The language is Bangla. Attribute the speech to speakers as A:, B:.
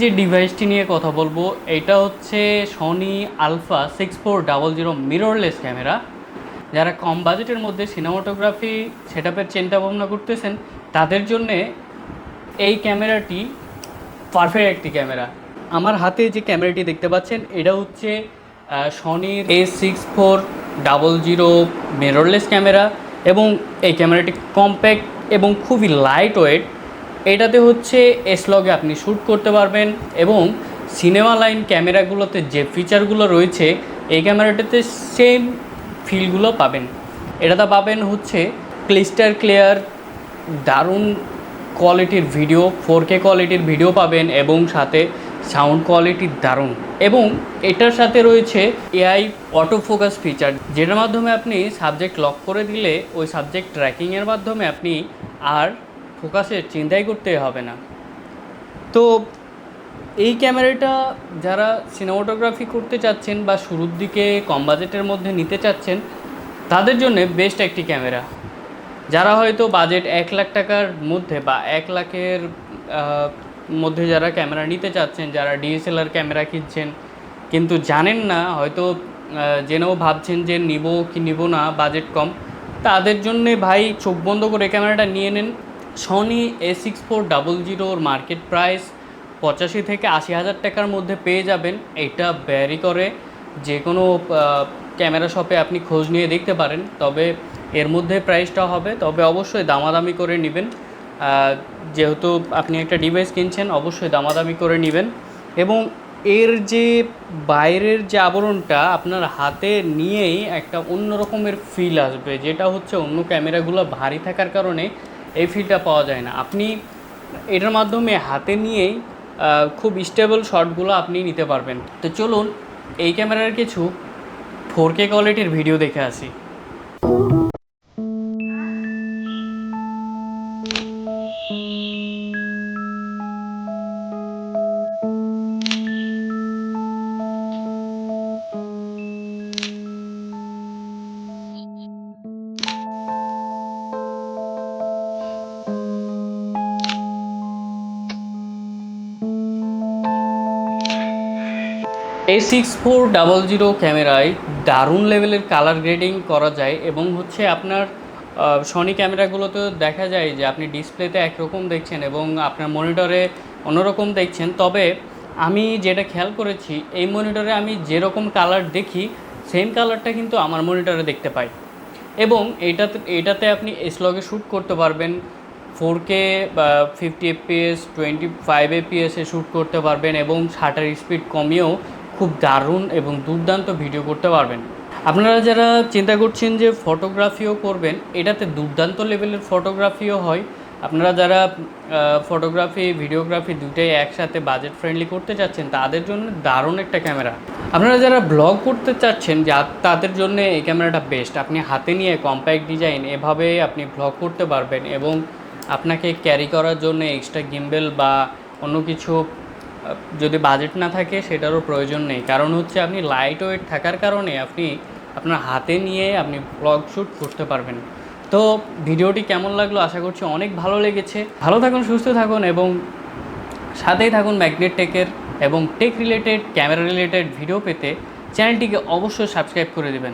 A: যে ডিভাইসটি নিয়ে কথা বলবো এটা হচ্ছে সনি আলফা 6400 মিররলেস ক্যামেরা। যারা কম বাজেটের মধ্যে সিনেমাটোগ্রাফি সেটআপের চিন্তা ভাবনা করতেছেন তাদের জন্যে এই ক্যামেরাটি পারফেক্ট একটি ক্যামেরা। আমার হাতে যে ক্যামেরাটি দেখতে পাচ্ছেন এটা হচ্ছে সনির A6400 মিররলেস ক্যামেরা এবং এই ক্যামেরাটি কম্প্যাক্ট এবং খুবই লাইট ওয়েট। এটাতে হচ্ছে এসলগে আপনি শ্যুট করতে পারবেন এবং সিনেমা লাইন ক্যামেরাগুলোতে যে ফিচারগুলো রয়েছে এই ক্যামেরাটাতে সেম ফিলগুলো পাবেন। এটাতে পাবেন হচ্ছে ক্লিস্টার ক্লিয়ার দারুণ কোয়ালিটির ভিডিও, 4K কোয়ালিটির ভিডিও পাবেন এবং সাথে সাউন্ড কোয়ালিটি দারুণ। এবং এটার সাথে রয়েছে এআই অটো ফোকাস ফিচার, যেটার মাধ্যমে আপনি সাবজেক্ট লক করে দিলে ওই সাবজেক্ট ট্র্যাকিংয়ের মাধ্যমে আপনি আর ফোকাসের চিন্তাই করতে হবে না। তো এই ক্যামেরাটা যারা সিনেমাটোগ্রাফি করতে চাচ্ছেন বা শুরুর দিকে কম বাজেটের মধ্যে নিতে চাচ্ছেন তাদের জন্য বেস্ট একটি ক্যামেরা। যারা হয়তো বাজেট 1 লাখ টাকার মধ্যে বা 1 লাখের মধ্যে যারা ক্যামেরা নিতে চাচ্ছেন, যারা ডিএসএলআর ক্যামেরা কিনছেন কিন্তু জানেন না, হয়তো জেনেও ভাবছেন যে নিব কি নিব না, বাজেট কম, তাদের জন্যে ভাই চোখ বন্ধ করে ক্যামেরাটা নিয়ে নেন। সনি A6400 মার্কেট প্রাইস 85 থেকে 80 হাজার টাকার মধ্যে পেয়ে যাবেন। এটা ভ্যারি করে, যে কোনো ক্যামেরা শপে আপনি খোঁজ নিয়ে দেখতে পারেন, তবে এর মধ্যে প্রাইসটা হবে। তবে অবশ্যই দামাদামি করে নেবেন, যেহেতু আপনি একটা ডিভাইস কিনছেন অবশ্যই দামাদামি করে নেবেন। এবং এর যে বাইরের যে আবরণটা আপনার হাতে নিয়েই একটা অন্য রকমের ফিল আসবে, যেটা হচ্ছে অন্য ক্যামেরাগুলো ভারী থাকার কারণে এই ফিলটা পাওয়া যায় না। আপনি এটার মাধ্যমে হাতে নিয়েই খুব স্টেবল শটগুলো আপনি নিতে পারবেন। তো চলুন এই ক্যামেরার কিছু 4K কোয়ালিটির ভিডিও দেখে আসি। A6400 ক্যামেরায় দারুণ লেভেলের কালার গ্রেডিং করা যায় এবং হচ্ছে আপনার সনি ক্যামেরাগুলোতে দেখা যায় যে আপনি ডিসপ্লেতে একরকম দেখছেন এবং আপনার মনিটরে অন্যরকম দেখছেন। তবে আমি যেটা খেয়াল করেছি, এই মনিটরে আমি যেরকম কালার দেখি সেম কালারটা কিন্তু আমার মনিটরে দেখতে পাই। এবং এটাতে আপনি এসলগে শ্যুট করতে পারবেন, 4K বা 50 FPS 25 FPS শ্যুট করতে পারবেন এবং শাটার স্পিড কমিয়েও খুব দারুণ এবং দুর্দান্ত ভিডিও করতে পারবেন। আপনারা যারা চিন্তা করছেন যে ফটোগ্রাফিও করবেন, এটাতে দুর্দান্ত লেভেলের ফটোগ্রাফিও হয়। আপনারা যারা ফটোগ্রাফি ভিডিওগ্রাফি দুটোই একসাথে বাজেট ফ্রেন্ডলি করতে চাচ্ছেন তাদের জন্য দারুণ একটা ক্যামেরা। আপনারা যারা ব্লগ করতে চাচ্ছেন তাদের জন্য এই ক্যামেরাটা বেস্ট। আপনি হাতে নিয়ে কম্প্যাক্ট ডিজাইন এভাবে আপনি ব্লগ করতে পারবেন এবং আপনাকে ক্যারি করার জন্য এক্সট্রা গিম্বেল বা অন্য কিছু যদি বাজেট না থাকে সেটারও প্রয়োজন নেই। কারণ হচ্ছে আপনি লাইট ওয়েট থাকার কারণে আপনি আপনার হাতে নিয়ে আপনি ব্লগ শ্যুট করতে পারবেন। তো ভিডিওটি কেমন লাগলো আশা করছি অনেক ভালো লেগেছে। ভালো থাকুন, সুস্থ থাকুন এবং সাথেই থাকুন ম্যাগনেট টেকের। এবং tech related camera related video পেতে চ্যানেলটিকে অবশ্যই সাবস্ক্রাইব করে দেবেন।